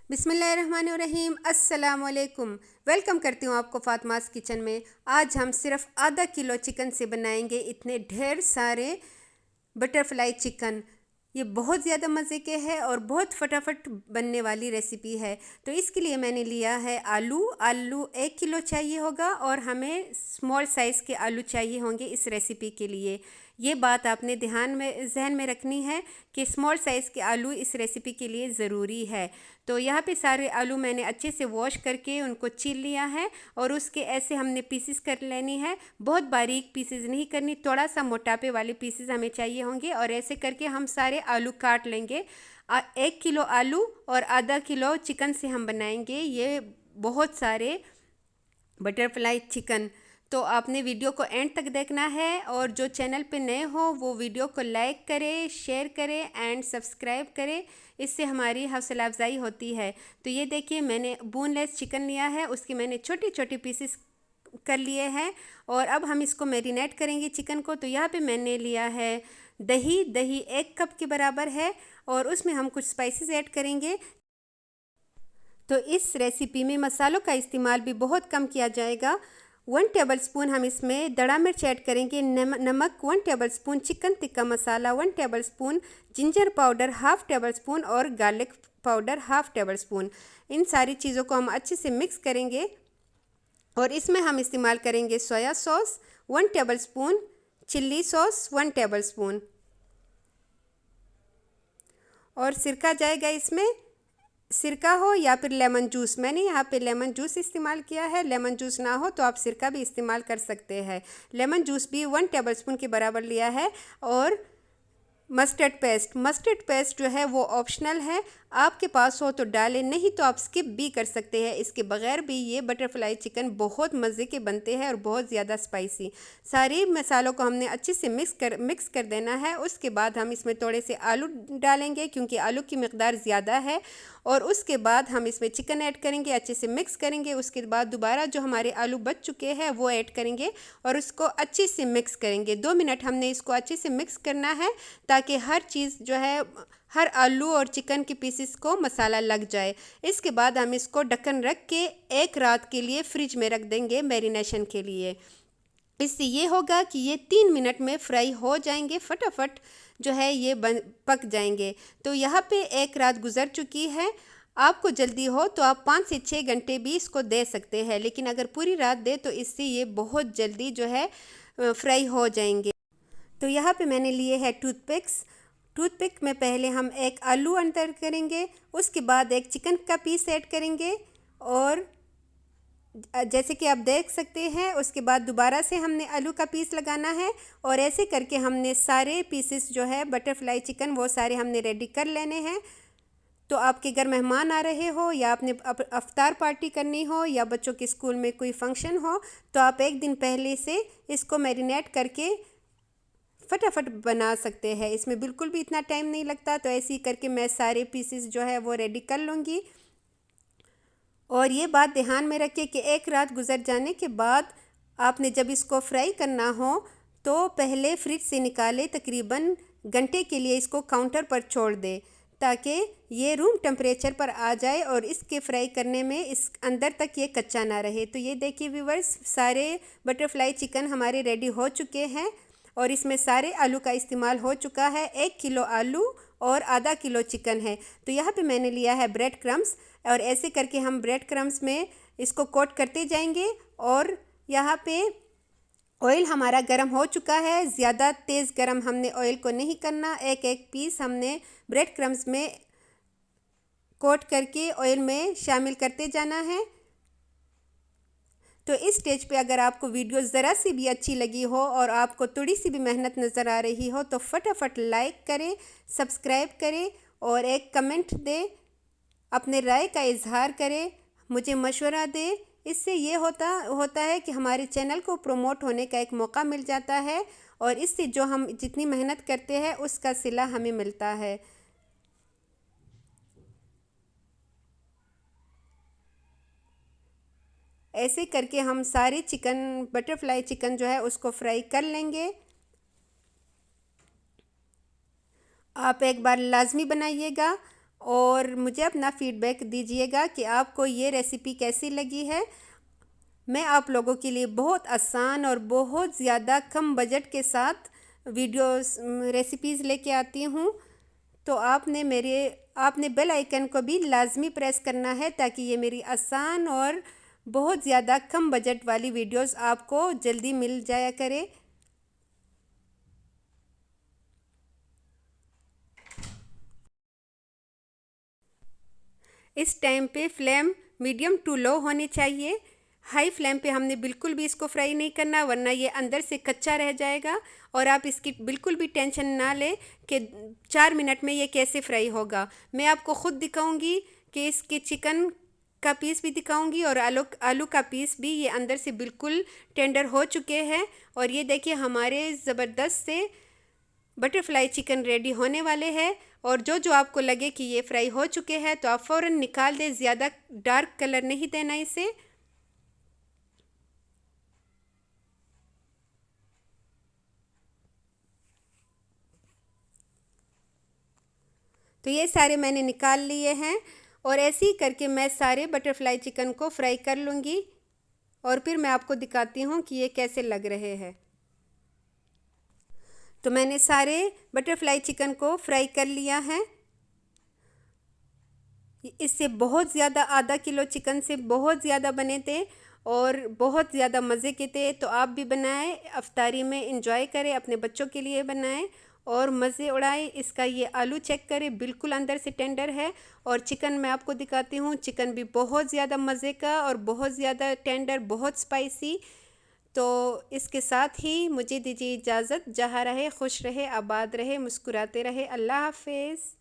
बिस्मिल्लाहिर्रहमानिर्रहीम, अस्सलाम वालेकुम। वेलकम करती हूँ आपको फ़ातिमास किचन में। आज हम सिर्फ आधा किलो चिकन से बनाएंगे इतने ढेर सारे बटरफ्लाई चिकन। ये बहुत ज़्यादा मज़े के हैं और बहुत फटाफट बनने वाली रेसिपी है। तो इसके लिए मैंने लिया है आलू। 1 किलो चाहिए होगा और हमें स्मॉल साइज़ के आलू चाहिए होंगे इस रेसिपी के लिए। ये बात आपने जहन में रखनी है कि स्मॉल साइज़ के आलू इस रेसिपी के लिए ज़रूरी है। तो यहाँ पे सारे आलू मैंने अच्छे से वॉश करके उनको छील लिया है और उसके ऐसे हमने पीसेस कर लेनी है। बहुत बारीक पीसेस नहीं करनी, थोड़ा सा मोटापे वाले पीसेस हमें चाहिए होंगे और ऐसे करके हम सारे आलू काट लेंगे। 1 किलो आलू और आधा किलो चिकन से हम बनाएंगे ये बहुत सारे बटरफ्लाई चिकन। तो आपने वीडियो को एंड तक देखना है और जो चैनल पे नए हो वो वीडियो को लाइक करें, शेयर करें एंड सब्सक्राइब करें। इससे हमारी हौसला अफजाई होती है। तो ये देखिए, मैंने बोनलेस चिकन लिया है, उसकी मैंने छोटी छोटी पीसेस कर लिए हैं और अब हम इसको मैरिनेट करेंगे चिकन को। तो यहाँ पे मैंने लिया है दही। दही 1 कप के बराबर है और उसमें हम कुछ स्पाइसेस ऐड करेंगे। तो इस रेसिपी में मसालों का इस्तेमाल भी बहुत कम किया जाएगा। 1 टेबलस्पून हम इसमें दड़ा मिर्च ऐड करेंगे, नमक 1 tablespoon, chicken tikka masala 1 tablespoon, ginger powder 1/2 tablespoon और गार्लिक पाउडर 1/2 टेबलस्पून। इन सारी चीज़ों को हम अच्छे से मिक्स करेंगे और इसमें हम इस्तेमाल करेंगे soya sauce 1 tablespoon, chilli sauce 1 tablespoon और सिरका जाएगा इसमें। सिरका हो या फिर लेमन जूस, मैंने यहाँ पे लेमन जूस इस्तेमाल किया है। लेमन जूस ना हो तो आप सिरका भी इस्तेमाल कर सकते हैं। लेमन जूस भी 1 टेबलस्पून के बराबर लिया है। और मस्टर्ड पेस्ट जो है वो ऑप्शनल है, आपके पास हो तो डालें, नहीं तो आप स्किप भी कर सकते हैं। इसके बगैर भी ये बटरफ्लाई चिकन बहुत मज़े के बनते हैं और बहुत ज़्यादा स्पाइसी। सारे मसालों को हमने अच्छे से मिक्स कर देना है। उसके बाद हम इसमें थोड़े से आलू डालेंगे क्योंकि आलू की मिकदार ज़्यादा है। और उसके बाद हम इसमें चिकन ऐड करेंगे, अच्छे से मिक्स करेंगे। उसके बाद दोबारा जो हमारे आलू बच चुके हैं वो ऐड करेंगे और उसको अच्छे से मिक्स करेंगे। 2 मिनट हमने इसको अच्छे से मिक्स करना है ताकि हर चीज़ जो है, हर आलू और चिकन के पीसेस को मसाला लग जाए। इसके बाद हम इसको ढक्कन रख के 1 रात के लिए फ्रिज में रख देंगे मैरिनेशन के लिए। इससे ये होगा कि ये 3 मिनट में फ्राई हो जाएंगे, फटाफट जो है ये पक जाएंगे। तो यहाँ पे 1 रात गुजर चुकी है। आपको जल्दी हो तो आप 5 से 6 घंटे भी इसको दे सकते हैं, लेकिन अगर पूरी रात दे तो इससे ये बहुत जल्दी जो है फ्राई हो जाएंगे। तो यहाँ पे मैंने लिए हैं टूथपिक में पहले हम एक आलू अंदर करेंगे, उसके बाद एक चिकन का पीस ऐड करेंगे और जैसे कि आप देख सकते हैं उसके बाद दोबारा से हमने आलू का पीस लगाना है और ऐसे करके हमने सारे पीसेस जो है बटरफ्लाई चिकन वो सारे हमने रेडी कर लेने हैं। तो आपके घर मेहमान आ रहे हो या आपने अफ्तार पार्टी करनी हो या बच्चों के स्कूल में कोई फंक्शन हो तो आप एक दिन पहले से इसको मैरिनेट करके फटाफट बना सकते हैं। इसमें बिल्कुल भी इतना टाइम नहीं लगता। तो ऐसे ही करके मैं सारे पीसेस जो है वो रेडी कर लूँगी। और ये बात ध्यान में रखें कि 1 रात गुजर जाने के बाद आपने जब इसको फ्राई करना हो तो पहले फ्रिज से निकाले, तकरीबन घंटे के लिए इसको काउंटर पर छोड़ दे ताकि ये रूम टेम्परेचर पर आ जाए और इसके फ्राई करने में इस अंदर तक ये कच्चा ना रहे। तो ये देखिए व्यूवर्स, सारे बटरफ्लाई चिकन हमारे रेडी हो चुके हैं और इसमें सारे आलू का इस्तेमाल हो चुका है। 1 किलो आलू और आधा किलो चिकन है। तो यहाँ पे मैंने लिया है ब्रेड क्रम्स और ऐसे करके हम ब्रेड क्रम्स में इसको कोट करते जाएंगे। और यहाँ पे ऑयल हमारा गरम हो चुका है, ज़्यादा तेज़ गरम हमने ऑयल को नहीं करना। एक एक पीस हमने ब्रेड क्रम्स में कोट करके ऑयल में शामिल करते जाना है। तो इस स्टेज पे अगर आपको वीडियो ज़रा सी भी अच्छी लगी हो और आपको थोड़ी सी भी मेहनत नज़र आ रही हो तो फटाफट लाइक करें, सब्सक्राइब करें और एक कमेंट दें, अपने राय का इजहार करें, मुझे मशवरा दें। इससे ये होता है कि हमारे चैनल को प्रमोट होने का एक मौका मिल जाता है और इससे जो हम जितनी मेहनत करते हैं उसका सिला हमें मिलता है। ऐसे करके हम सारे चिकन, बटरफ्लाई चिकन जो है उसको फ्राई कर लेंगे। आप एक बार लाजमी बनाइएगा और मुझे अपना फ़ीडबैक दीजिएगा कि आपको ये रेसिपी कैसी लगी है। मैं आप लोगों के लिए बहुत आसान और बहुत ज़्यादा कम बजट के साथ वीडियोस रेसिपीज़ लेके आती हूँ। तो आपने बेल आइकन को भी लाजमी प्रेस करना है ताकि ये मेरी आसान और बहुत ज़्यादा कम बजट वाली वीडियोस आपको जल्दी मिल जाया करे। इस टाइम पे फ्लेम मीडियम टू लो होनी चाहिए। हाई फ्लेम पे हमने बिल्कुल भी इसको फ्राई नहीं करना, वरना ये अंदर से कच्चा रह जाएगा। और आप इसकी बिल्कुल भी टेंशन ना लें कि 4 मिनट में ये कैसे फ्राई होगा। मैं आपको ख़ुद दिखाऊंगी कि इसके चिकन का पीस भी दिखाऊंगी और आलू का पीस भी ये अंदर से बिल्कुल टेंडर हो चुके हैं। और ये देखिए हमारे ज़बरदस्त से बटरफ्लाई चिकन रेडी होने वाले हैं। और जो आपको लगे कि ये फ्राई हो चुके हैं तो आप फ़ौरन निकाल दें, ज़्यादा डार्क कलर नहीं देना इसे। तो ये सारे मैंने निकाल लिए हैं और ऐसे ही करके मैं सारे बटरफ्लाई चिकन को फ्राई कर लूँगी और फिर मैं आपको दिखाती हूँ कि ये कैसे लग रहे हैं। तो मैंने सारे बटरफ्लाई चिकन को फ्राई कर लिया है। इससे बहुत ज़्यादा, आधा किलो चिकन से बहुत ज़्यादा बने थे और बहुत ज़्यादा मज़े के थे। तो आप भी बनाएं, अफ्तारी में इंजॉय करें, अपने बच्चों के लिए बनाएं और मज़े उड़ाएं। इसका ये आलू चेक करें, बिल्कुल अंदर से टेंडर है। और चिकन मैं आपको दिखाती हूँ, चिकन भी बहुत ज़्यादा मज़े का और बहुत ज़्यादा टेंडर, बहुत स्पाइसी। तो इसके साथ ही मुझे दीजिए इजाज़त। जहाँ रहे खुश रहे, आबाद रहे, मुस्कुराते रहे। अल्लाह हाफ़िज़।